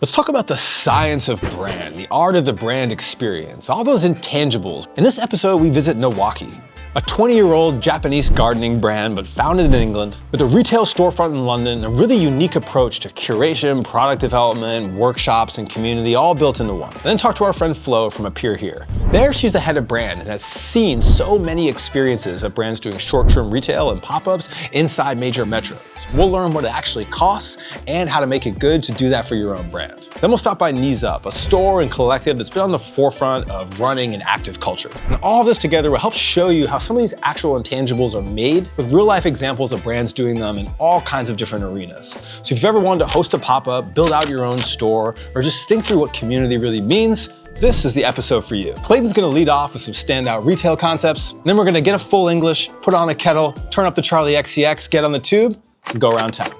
Let's talk about the science of brand, the art of the brand experience, all those intangibles. In this episode, we visit Niwaki, a 20-year-old Japanese gardening brand, but founded in England, with a retail storefront in London, a really unique approach to curation, product development, workshops, and community, all built into one. And then talk to our friend Flora from A Peer Here. There, she's the head of brand and has seen so many experiences of brands doing short-term retail and pop-ups inside major metros. We'll learn what it actually costs and how to make it good to do that for your own brand. Then we'll stop by Knees Up, a store and collective that's been on the forefront of running an active culture. And all of this together will help show you how some of these actual intangibles are made with real-life examples of brands doing them in all kinds of different arenas. So if you've ever wanted to host a pop-up, build out your own store, or just think through what community really means, this is the episode for you. Clayton's gonna lead off with some standout retail concepts, and then we're gonna get a full English, put on a kettle, turn up the Charlie XCX, get on the tube, and go around town.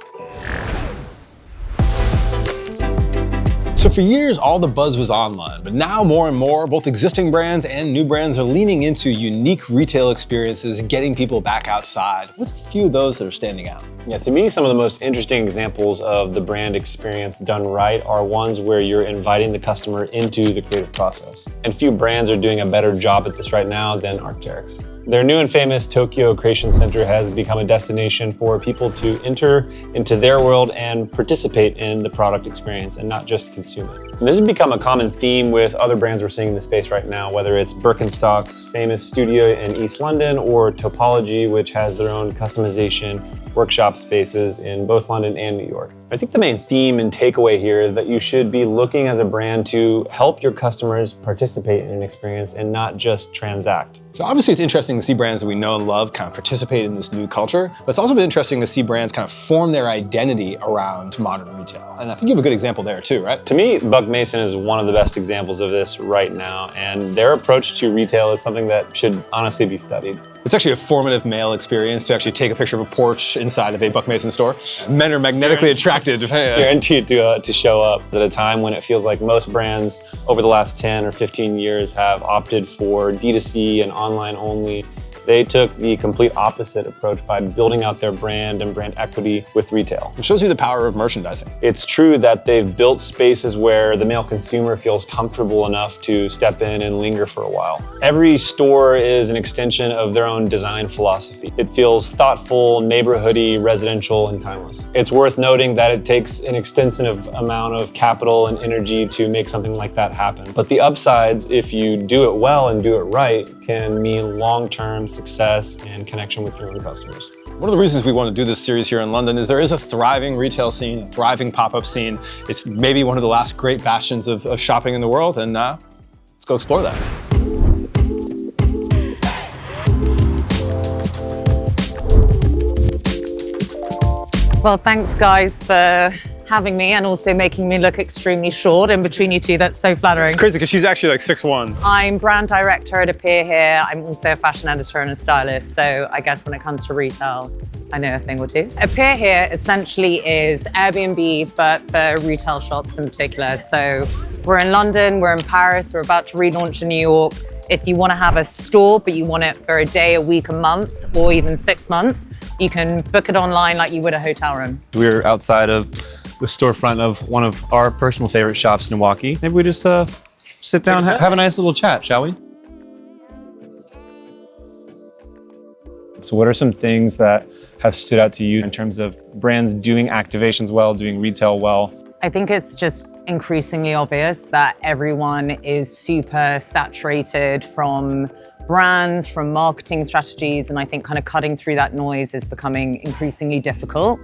So for years, all the buzz was online, but now more and more, both existing brands and new brands are leaning into unique retail experiences and getting people back outside. What's a few of those that are standing out? Yeah, to me, some of the most interesting examples of the brand experience done right are ones where you're inviting the customer into the creative process. And few brands are doing a better job at this right now than Arc'teryx. Their new and famous Tokyo Creation Center has become a destination for people to enter into their world and participate in the product experience and not just consume it. And this has become a common theme with other brands we're seeing in the space right now, whether it's Birkenstock's famous studio in East London or Topology, which has their own customization workshop spaces in both London and New York. I think the main theme and takeaway here is that you should be looking as a brand to help your customers participate in an experience and not just transact. So obviously it's interesting to see brands that we know and love kind of participate in this new culture, but it's also been interesting to see brands kind of form their identity around modern retail. And I think you have a good example there too, right? To me, Buck Mason is one of the best examples of this right now, and their approach to retail is something that should honestly be studied. It's actually a formative male experience to actually take a picture of a porch inside of a Buck Mason store. Men are magnetically attracted. Guaranteed to show up at a time when it feels like most brands over the last 10 or 15 years have opted for D2C and online only. They took the complete opposite approach by building out their brand and brand equity with retail. It shows you the power of merchandising. It's true that they've built spaces where the male consumer feels comfortable enough to step in and linger for a while. Every store is an extension of their own design philosophy. It feels thoughtful, neighborhoody, residential, and timeless. It's worth noting that it takes an extensive amount of capital and energy to make something like that happen. But the upsides, if you do it well and do it right, can mean long-term success and connection with your own customers. One of the reasons we want to do this series here in London is there is a thriving retail scene, a thriving pop-up scene. It's maybe one of the last great bastions of shopping in the world, and let's go explore that. Well, thanks guys for having me and also making me look extremely short in between you two. That's so flattering. It's crazy because she's actually like 6'1". I'm brand director at A Peer Here. I'm also a fashion editor and a stylist. So I guess when it comes to retail, I know a thing or two. A Peer Here essentially is Airbnb, but for retail shops in particular. So we're in London, we're in Paris, we're about to relaunch in New York. If you want to have a store, but you want it for a day, a week, a month, or even 6 months, you can book it online like you would a hotel room. We're outside of the storefront of one of our personal favorite shops, Niwaki. Maybe we just sit down, have a nice little chat, shall we? So what are some things that have stood out to you in terms of brands doing activations well, doing retail well? I think it's just increasingly obvious that everyone is super saturated from brands, from marketing strategies, and I think kind of cutting through that noise is becoming increasingly difficult.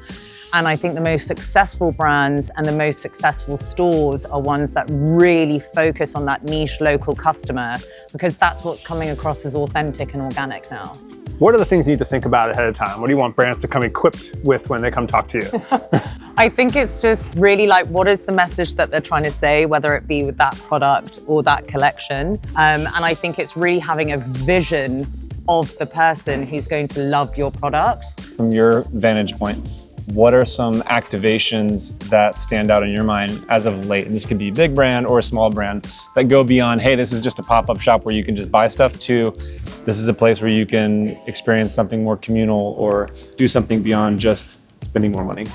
And I think the most successful brands and the most successful stores are ones that really focus on that niche local customer, because that's what's coming across as authentic and organic now. What are the things you need to think about ahead of time? What do you want brands to come equipped with when they come talk to you? I think it's just really like, what is the message that they're trying to say, whether it be with that product or that collection. And I think it's really having a vision of the person who's going to love your product. From your vantage point, what are some activations that stand out in your mind as of late? And this could be a big brand or a small brand that go beyond, hey, this is just a pop-up shop where you can just buy stuff, to this is a place where you can experience something more communal or do something beyond just spending more money.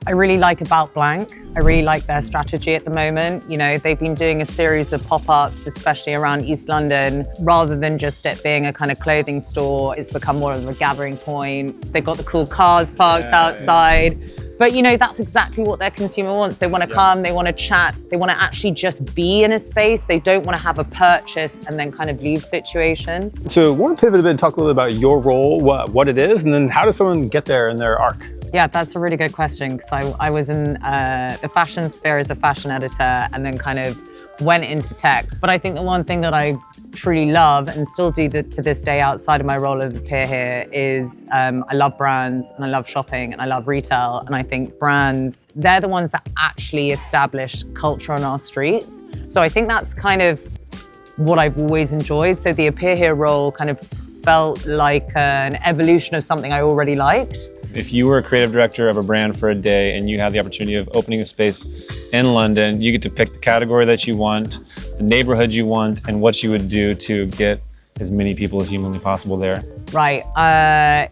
I really like About Blank. I really like their strategy at the moment. You know, they've been doing a series of pop-ups, especially around East London, rather than just it being a kind of clothing store. It's become more of a gathering point. They've got the cool cars parked outside. But you know, that's exactly what their consumer wants. They want to come, they want to chat, they want to actually just be in a space. They don't want to have a purchase and then kind of leave situation. So I want to pivot a bit and talk a little bit about your role, what it is, and then how does someone get there in their arc? Yeah, that's a really good question, because I was in the fashion sphere as a fashion editor and then kind of went into tech. But I think the one thing that I truly love and still do to this day outside of my role as a peer here is I love brands and I love shopping and I love retail. And I think brands, they're the ones that actually establish culture on our streets. So I think that's kind of what I've always enjoyed. So the appear here role kind of felt like an evolution of something I already liked. If you were a creative director of a brand for a day and you had the opportunity of opening a space in London, you get to pick the category that you want, the neighborhood you want, and what you would do to get as many people as humanly possible there. Right,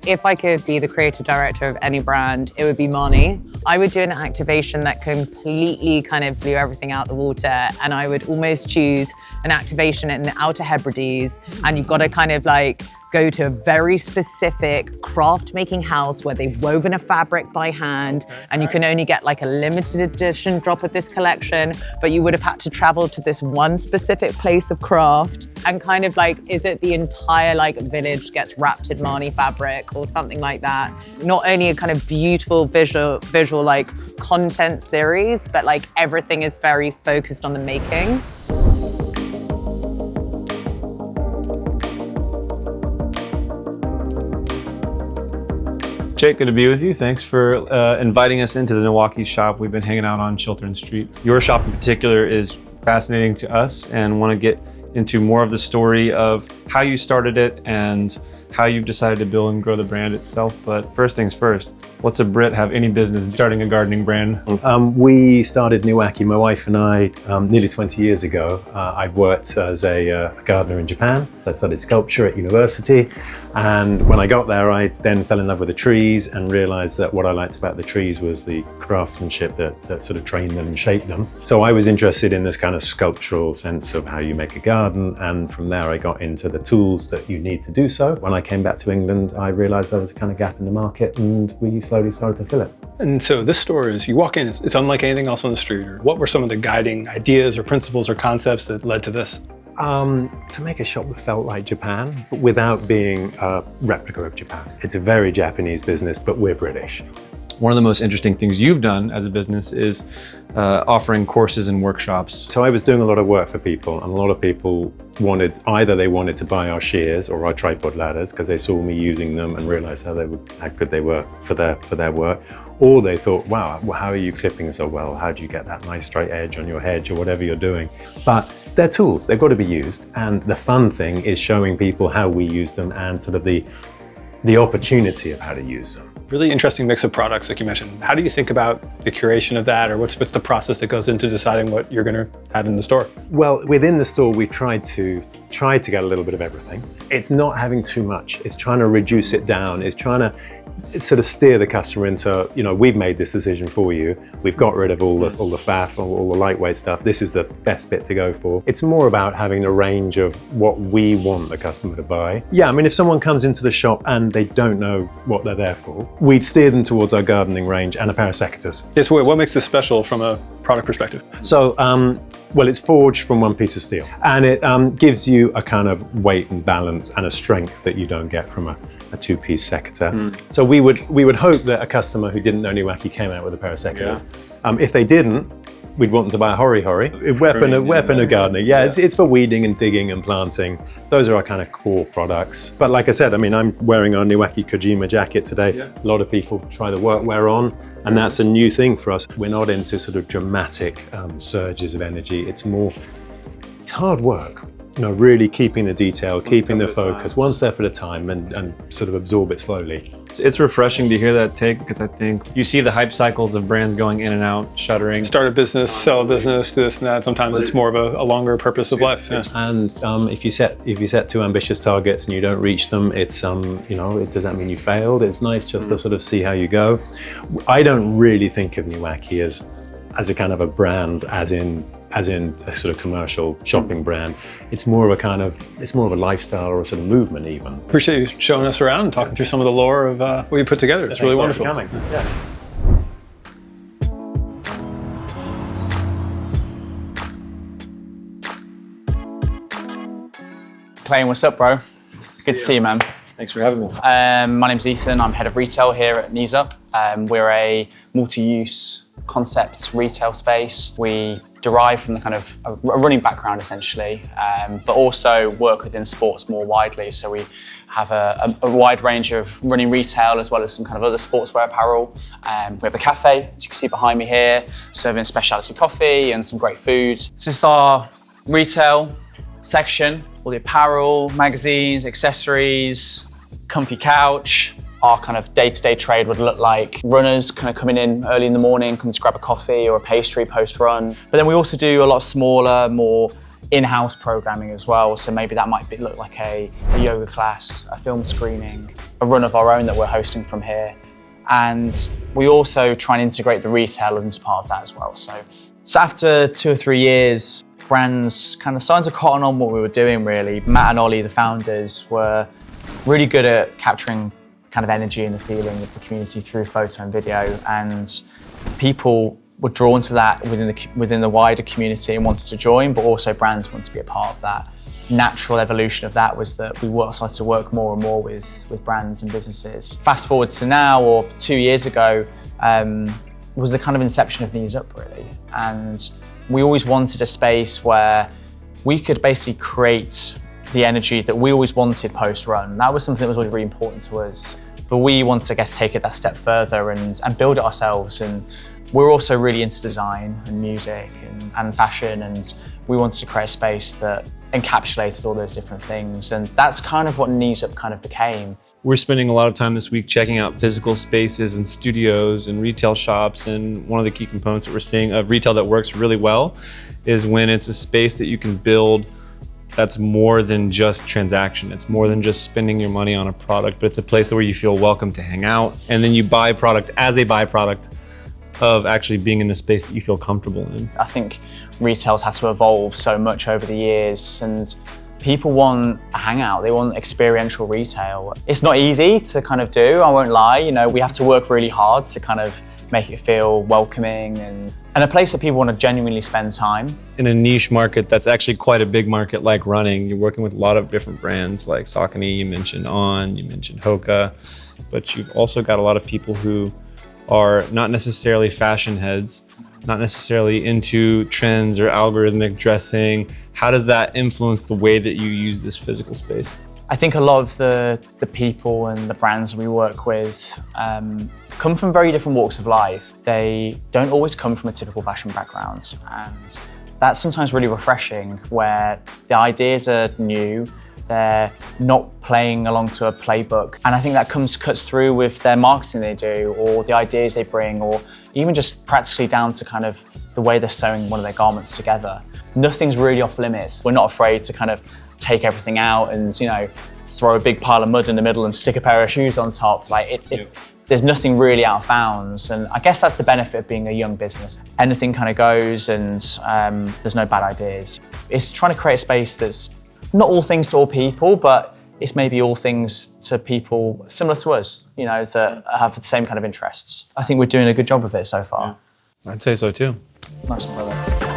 if I could be the creative director of any brand, it would be Marnie. I would do an activation that completely kind of blew everything out the water, and I would almost choose an activation in the Outer Hebrides, and you've got to kind of like go to a very specific craft making house where they've woven a fabric by hand, and you can only get like a limited edition drop of this collection, but you would have had to travel to this one specific place of craft, and kind of like, is it the entire like village gets wrapped in Marnie fabric or something like that? Not only a kind of beautiful visual like content series, but like everything is very focused on the making. Jake, good to be with you. Thanks for inviting us into the Niwaki shop. We've been hanging out on Chiltern Street. Your shop in particular is fascinating to us, and want to get into more of the story of how you started it and how you've decided to build and grow the brand itself. But first things first, what's a Brit have any business in starting a gardening brand? We started Niwaki, my wife and I, nearly 20 years ago. I'd worked as a gardener in Japan. I studied sculpture at university. And when I got there, I then fell in love with the trees and realized that what I liked about the trees was the craftsmanship that sort of trained them and shaped them. So I was interested in this kind of sculptural sense of how you make a garden. And from there, I got into the tools that you need to do so. When I came back to England, I realized there was a kind of gap in the market, and we slowly started to fill it. And so this store is, you walk in, it's unlike anything else on the street. Or what were some of the guiding ideas or principles or concepts that led to this? To make a shop that felt like Japan, but without being a replica of Japan. It's a very Japanese business, but we're British. One of the most interesting things you've done as a business is offering courses and workshops. So I was doing a lot of work for people, and a lot of people either they wanted to buy our shears or our tripod ladders because they saw me using them and realized how good they were for their work. Or they thought, wow, how are you clipping so well? How do you get that nice straight edge on your hedge or whatever you're doing? But they're tools, they've got to be used. And the fun thing is showing people how we use them and sort of the opportunity of how to use them. Really interesting mix of products, like you mentioned. How do you think about the curation of that, or what's the process that goes into deciding what you're going to have in the store? Well, within the store, we tried to get a little bit of everything. It's not having too much. It's trying to reduce it down. It's trying to sort of steer the customer into, we've made this decision for you. We've got rid of all the faff, all the lightweight stuff. This is the best bit to go for. It's more about having a range of what we want the customer to buy. Yeah, I mean, if someone comes into the shop and they don't know what they're there for, we'd steer them towards our gardening range and a pair of secateurs. Yes, what makes this special from a product perspective? So, well, it's forged from one piece of steel, and it gives you a kind of weight and balance and a strength that you don't get from a two-piece secateur. So we would hope that a customer who didn't know Niwaki came out with a pair of secateurs. Yeah. If they didn't, we'd want them to buy a hori-hori, a weapon of gardening. Yeah, it's for weeding and digging and planting. Those are our kind of core products. But like I said, I mean, I'm wearing our Niwaki Kojima jacket today. Yeah. A lot of people try the workwear on, and that's a new thing for us. We're not into sort of dramatic surges of energy. It's hard work. Really keeping the detail, keeping the focus, one step at a time, and sort of absorb it slowly. It's refreshing to hear that take, because I think you see the hype cycles of brands going in and out, shuttering. Start a business, sell a business, do this and that. Sometimes it's more of a longer purpose of life. Yeah. And if you set too ambitious targets and you don't reach them, it's does that mean you failed? It's nice just to sort of see how you go. I don't really think of Niwaki as a kind of a brand, as in a sort of commercial shopping brand. It's more of a lifestyle or a sort of movement even. Appreciate you showing us around and talking through some of the lore of what you put together. It's really wonderful. Yeah. Clayton, what's up, bro? Good to see you, man. Thanks for having me. My name's Ethan. I'm head of retail here at Knees Up. We're a multi-use concept retail space. We derive from the kind of a running background essentially, but also work within sports more widely. So we have a wide range of running retail as well as some kind of other sportswear apparel. We have the cafe, as you can see behind me here, serving specialty coffee and some great food. This is our retail section, all the apparel, magazines, accessories, comfy couch. Our kind of day-to-day trade would look like runners kind of coming in early in the morning, coming to grab a coffee or a pastry post-run. But then we also do a lot smaller, more in-house programming as well. So maybe that might look like a yoga class, a film screening, a run of our own that we're hosting from here. And we also try and integrate the retail into part of that as well. So after 2 or 3 years, brands kind of started to cotton on what we were doing really. Matt and Ollie, the founders, were really good at capturing kind of energy and the feeling of the community through photo and video, and people were drawn to that within the wider community and wanted to join, but also brands wanted to be a part of that. Natural evolution of that was that we started to work more and more with brands and businesses. Fast forward to now, or 2 years ago, was the kind of inception of Knees Up really. And we always wanted a space where we could basically create the energy that we always wanted post-run. That was something that was really, really important to us. But we wanted to, I guess, take it that step further and build it ourselves. And we're also really into design and music and fashion. And we wanted to create a space that encapsulated all those different things. And that's kind of what Knees Up kind of became. We're spending a lot of time this week checking out physical spaces and studios and retail shops. And one of the key components that we're seeing of retail that works really well is when it's a space that you can build that's more than just transaction. It's more than just spending your money on a product, but it's a place where you feel welcome to hang out. And then you buy product as a byproduct of actually being in a space that you feel comfortable in. I think retail's had to evolve so much over the years, and people want a hangout, they want experiential retail. It's not easy to kind of do, I won't lie. We have to work really hard to kind of make it feel welcoming and a place that people want to genuinely spend time. In a niche market that's actually quite a big market like running, you're working with a lot of different brands like Saucony, you mentioned On, you mentioned Hoka, but you've also got a lot of people who are not necessarily fashion heads, not necessarily into trends or algorithmic dressing. How does that influence the way that you use this physical space? I think a lot of the people and the brands we work with come from very different walks of life. They don't always come from a typical fashion background, and that's sometimes really refreshing, where the ideas are new, they're not playing along to a playbook, and I think that cuts through with their marketing they do, or the ideas they bring, or even just practically down to kind of the way they're sewing one of their garments together. Nothing's really off limits. We're not afraid to kind of take everything out and throw a big pile of mud in the middle and stick a pair of shoes on top. There's nothing really out of bounds, and I guess that's the benefit of being a young business. Anything kind of goes, and there's no bad ideas. It's trying to create a space that's not all things to all people, but it's maybe all things to people similar to us, that have the same kind of interests. I think we're doing a good job of it so far. Yeah. I'd say so too. Nice one, brother.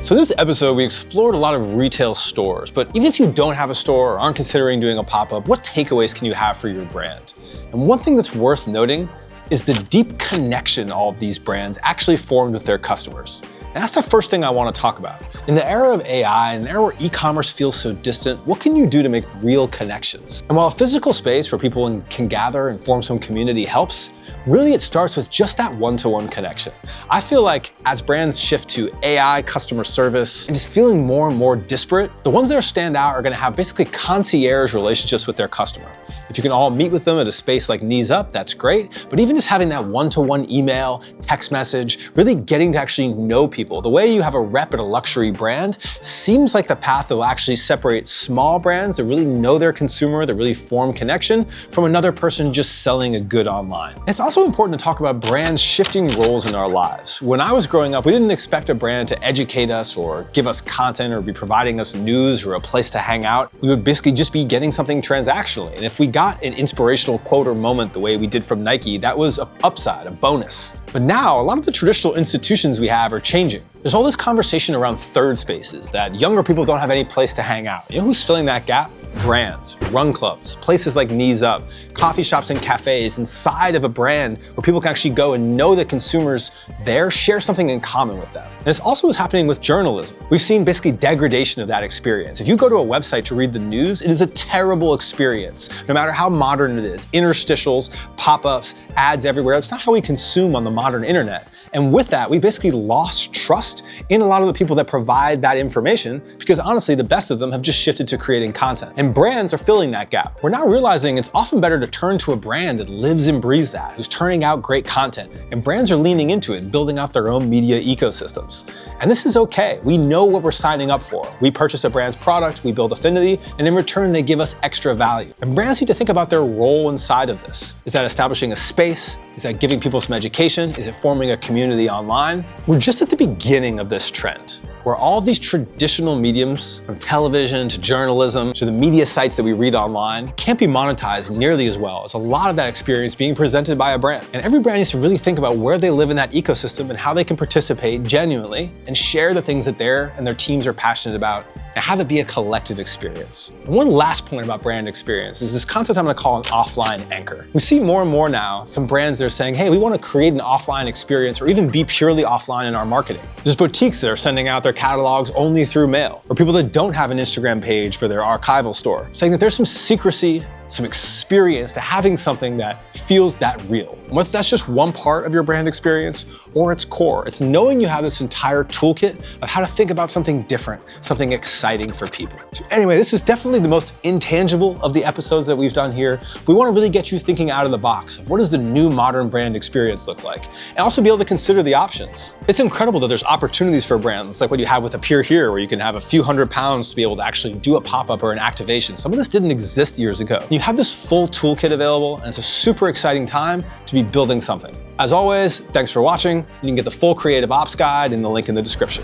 So in this episode, we explored a lot of retail stores, but even if you don't have a store or aren't considering doing a pop-up, what takeaways can you have for your brand? And one thing that's worth noting is the deep connection all of these brands actually formed with their customers. And that's the first thing I want to talk about. In the era of AI, in an era where e-commerce feels so distant, what can you do to make real connections? And while a physical space where people can gather and form some community helps, really it starts with just that one-to-one connection. I feel like as brands shift to AI, customer service, and just feeling more and more disparate, the ones that stand out are going to have basically concierge relationships with their customer. If you can all meet with them at a space like Knees Up, that's great. But even just having that one-to-one email, text message, really getting to actually know people, the way you have a rep at a luxury brand seems like the path that will actually separate small brands that really know their consumer, that really form connection, from another person just selling a good online. It's also important to talk about brands shifting roles in our lives. When I was growing up, we didn't expect a brand to educate us or give us content or be providing us news or a place to hang out. We would basically just be getting something transactionally. And if we got an inspirational quote or moment the way we did from Nike, that was an upside, a bonus. But now, a lot of the traditional institutions we have are changing. There's all this conversation around third spaces, that younger people don't have any place to hang out. You know who's filling that gap? Brands, run clubs, places like Knees Up, coffee shops and cafes inside of a brand where people can actually go and know that consumers there share something in common with them. And this also is happening with journalism. We've seen basically degradation of that experience. If you go to a website to read the news, it is a terrible experience, no matter how modern it is. Interstitials, pop-ups, ads everywhere. That's not how we consume on the modern internet. And with that, we basically lost trust in a lot of the people that provide that information, because honestly, the best of them have just shifted to creating content. And brands are filling that gap. We're now realizing it's often better to turn to a brand that lives and breathes that, who's turning out great content. And brands are leaning into it, building out their own media ecosystems. And this is okay. We know what we're signing up for. We purchase a brand's product, we build affinity, and in return, they give us extra value. And brands need to think about their role inside of this. Is that establishing a space? Is that giving people some education? Is it forming a community online? We're just at the beginning of this trend, where all of these traditional mediums, from television to journalism to the media sites that we read online, can't be monetized nearly as well as a lot of that experience being presented by a brand. And every brand needs to really think about where they live in that ecosystem and how they can participate genuinely and share the things that their teams are passionate about, and have it be a collective experience. And one last point about brand experience is this concept I'm gonna call an offline anchor. We see more and more now some brands that are saying, hey, we wanna create an offline experience or even be purely offline in our marketing. There's boutiques that are sending out their catalogs only through mail, or people that don't have an Instagram page for their archival store, saying that there's some secrecy, some experience to having something that feels that real. And whether that's just one part of your brand experience or its core, it's knowing you have this entire toolkit of how to think about something different, something exciting for people. So anyway, this is definitely the most intangible of the episodes that we've done here. We want to really get you thinking out of the box. What does the new modern brand experience look like? And also be able to consider the options. It's incredible that there's opportunities for brands like what you have with Appear Here, where you can have a few £100s to be able to actually do a pop-up or an activation. Some of this didn't exist years ago. You have this full toolkit available, and it's a super exciting time to be building something. As always, thanks for watching. You can get the full Creative Ops Guide in the link in the description.